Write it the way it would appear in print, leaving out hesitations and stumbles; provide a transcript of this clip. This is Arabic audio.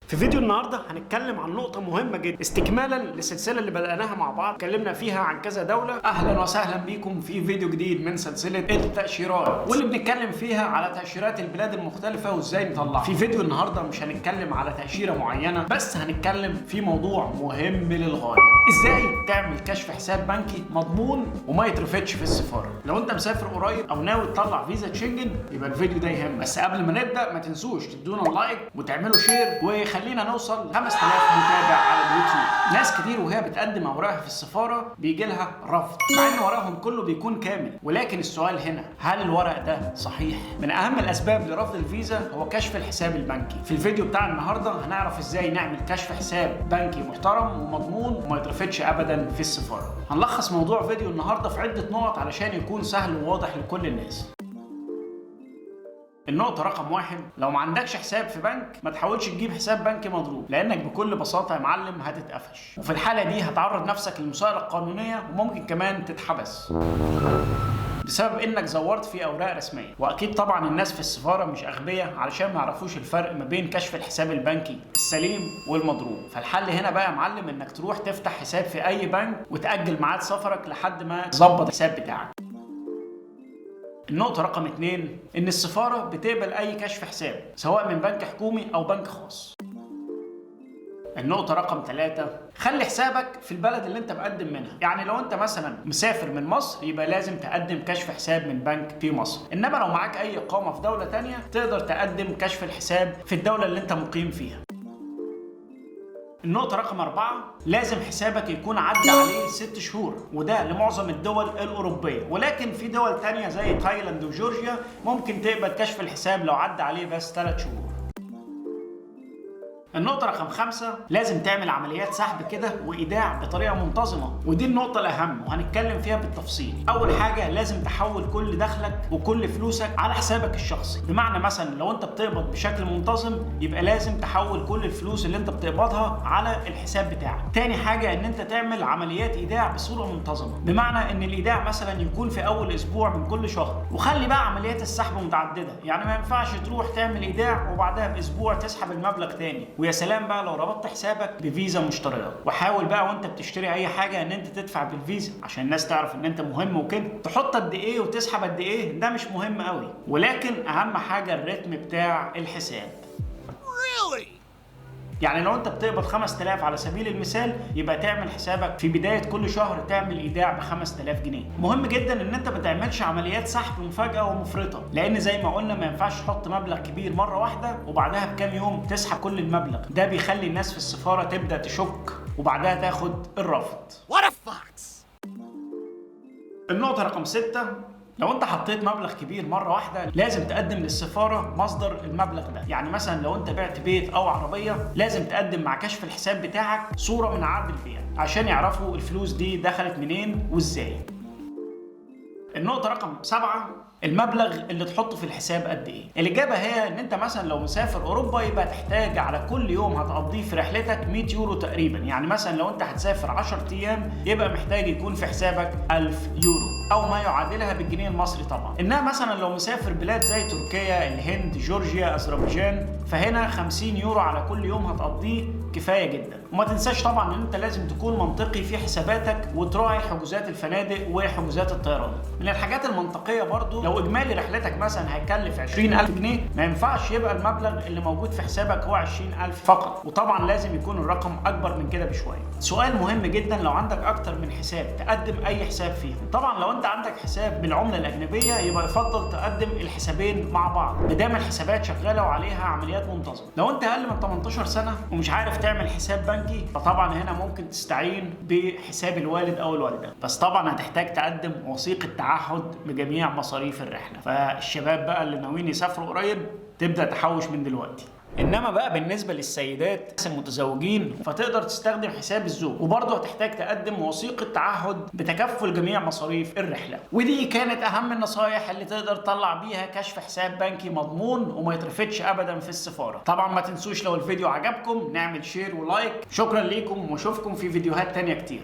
في فيديو النهارده هنتكلم عن نقطة مهمة جدا استكمالا للسلسلة اللي بدأناها مع بعض، اتكلمنا فيها عن كذا دولة. أهلا وسهلا بيكم في فيديو جديد من سلسلة التأشيرات، واللي بنتكلم فيها على تأشيرات البلاد المختلفة وازاي نطلعها. في فيديو النهارده مش هنتكلم على تأشيرة معينة، بس هنتكلم في موضوع مهم للغاية: ازاي تعمل كشف حساب بنكي مضمون وما يترفدش في السفارة. لو انت مسافر قريب او ناوي تطلع فيزا شنجن يبقى الفيديو ده يهم. بس قبل ما نبدأ ما تنسوش تدونا لايك وتعملوا شير، وخلينا نوصل ل 5000 متابع على اليوتيوب. ناس كتير وهي بتقدم اوراقها في السفاره بيجي لها رفض، مع ان ورقهم كله بيكون كامل. ولكن السؤال هنا، هل الورق ده صحيح؟ من اهم الاسباب لرفض الفيزا هو كشف الحساب البنكي. في الفيديو بتاع النهارده هنعرف ازاي نعمل كشف حساب بنكي محترم ومضمون وما يترفضش ابدا في السفاره. هنلخص موضوع فيديو النهارده في عده نقط علشان يكون سهل وواضح لكل الناس. النقطة رقم 1، لو ما عندكش حساب في بنك ما تحاولش تجيب حساب بنكي مضروب، لأنك بكل بساطة يا معلم هتتقفش، وفي الحالة دي هتعرض نفسك للمساءلة القانونية وممكن كمان تتحبس بسبب انك زورت في اوراق رسميه. واكيد طبعا الناس في السفاره مش اغبياء علشان ما يعرفوش الفرق ما بين كشف الحساب البنكي السليم والمضروب. فالحل هنا بقى يا معلم انك تروح تفتح حساب في اي بنك وتاجل ميعاد سفرك لحد ما تظبط الحساب بتاعك. النقطة رقم 2، إن السفارة بتقبل أي كشف حساب سواء من بنك حكومي أو بنك خاص. النقطة رقم 3، خلي حسابك في البلد اللي أنت مقدم منها. يعني لو أنت مثلا مسافر من مصر يبقى لازم تقدم كشف حساب من بنك في مصر، إنما لو معاك أي إقامة في دولة تانية تقدر تقدم كشف الحساب في الدولة اللي أنت مقيم فيها. النقطة رقم 4، لازم حسابك يكون عدى عليه 6 شهور، وده لمعظم الدول الأوروبية، ولكن في دول تانية زي تايلاند وجورجيا ممكن تقبل كشف الحساب لو عدى عليه بس 3 شهور. النقطة رقم 5، لازم تعمل عمليات سحب كده وإيداع بطريقة منتظمة، ودي النقطة الأهم وهنتكلم فيها بالتفصيل. أول حاجة لازم تحول كل دخلك وكل فلوسك على حسابك الشخصي، بمعنى مثلا لو أنت بتقبض بشكل منتظم يبقى لازم تحول كل الفلوس اللي أنت بتقبضها على الحساب بتاعك. تاني حاجة إن أنت تعمل عمليات إيداع بصورة منتظمة، بمعنى إن الإيداع مثلا يكون في أول أسبوع من كل شهر. وخلي بقى عمليات السحب متعددة، يعني ما ينفعش تروح تعمل إيداع وبعدها بأسبوع تسحب المبلغ تاني. ويا سلام بقى لو ربطت حسابك بفيزا مشتريات. وحاول بقى وانت بتشتري اي حاجه ان انت تدفع بالفيزا عشان الناس تعرف ان انت مهم وكده. تحط قد ايه وتسحب قد ايه ده مش مهم قوي، ولكن اهم حاجه الريتم بتاع الحساب. يعني لو انت بتقبض 5000 على سبيل المثال يبقى تعمل حسابك في بدايه كل شهر تعمل ايداع ب 5000 جنيه. مهم جدا ان انت ما تعملش عمليات سحب مفاجاه ومفرطه، لان زي ما قلنا ما ينفعش تحط مبلغ كبير مره واحده وبعدها بكام يوم تسحب كل المبلغ. ده بيخلي الناس في السفاره تبدا تشك وبعدها تاخد الرفض. النقطه رقم 6، لو انت حطيت مبلغ كبير مره واحده لازم تقدم للسفاره مصدر المبلغ ده. يعني مثلا لو انت بعت بيت او عربيه لازم تقدم مع كشف الحساب بتاعك صوره من عقد البيع عشان يعرفوا الفلوس دي دخلت منين وازاي. النقطه رقم 7، المبلغ اللي تحطه في الحساب قد ايه؟ الاجابه هي ان انت مثلا لو مسافر اوروبا يبقى تحتاج على كل يوم هتقضيه في رحلتك 100 يورو تقريبا. يعني مثلا لو انت هتسافر 10 ايام يبقى محتاج يكون في حسابك 1000 يورو او ما يعادلها بالجنيه المصري طبعا. انما مثلا لو مسافر بلاد زي تركيا، الهند، جورجيا، اذربيجان، فهنا 50 يورو على كل يوم هتقضيه كفايه جدا. وما تنساش طبعا ان انت لازم تكون منطقي في حساباتك وتراعي حجوزات الفنادق وحجوزات الطيران. من الحاجات المنطقيه برضو لو اجمالي رحلتك مثلا هيكلف 20000 جنيه ما ينفعش يبقى المبلغ اللي موجود في حسابك هو 20000 فقط، وطبعا لازم يكون الرقم اكبر من كده بشويه. سؤال مهم جدا، لو عندك اكتر من حساب تقدم اي حساب فيهم. طبعا لو انت عندك حساب بالعمله الاجنبيه يبقى يفضل تقدم الحسابين مع بعض ما دام الحسابات شغاله وعليها عمليات منتظمه. لو انت اقل من 18 سنه ومش عارف تعمل حساب بنكي فطبعا هنا ممكن تستعين بحساب الوالد او الوالده، بس طبعا هتحتاج تقدم وثيقه تعهد بجميع مصاريف الرحله. فالشباب بقى اللي ناويين يسافروا قريب تبدا تحوش من دلوقتي. انما بقى بالنسبه للسيدات المتزوجين فتقدر تستخدم حساب الزوج، وبرضه هتحتاج تقدم وثيقه تعهد بتكفل جميع مصاريف الرحله. ودي كانت اهم النصايح اللي تقدر تطلع بيها كشف حساب بنكي مضمون وما يترفدش ابدا في السفاره. طبعا ما تنسوش لو الفيديو عجبكم نعمل شير ولايك. شكرا ليكم واشوفكم في فيديوهات تانية كتير.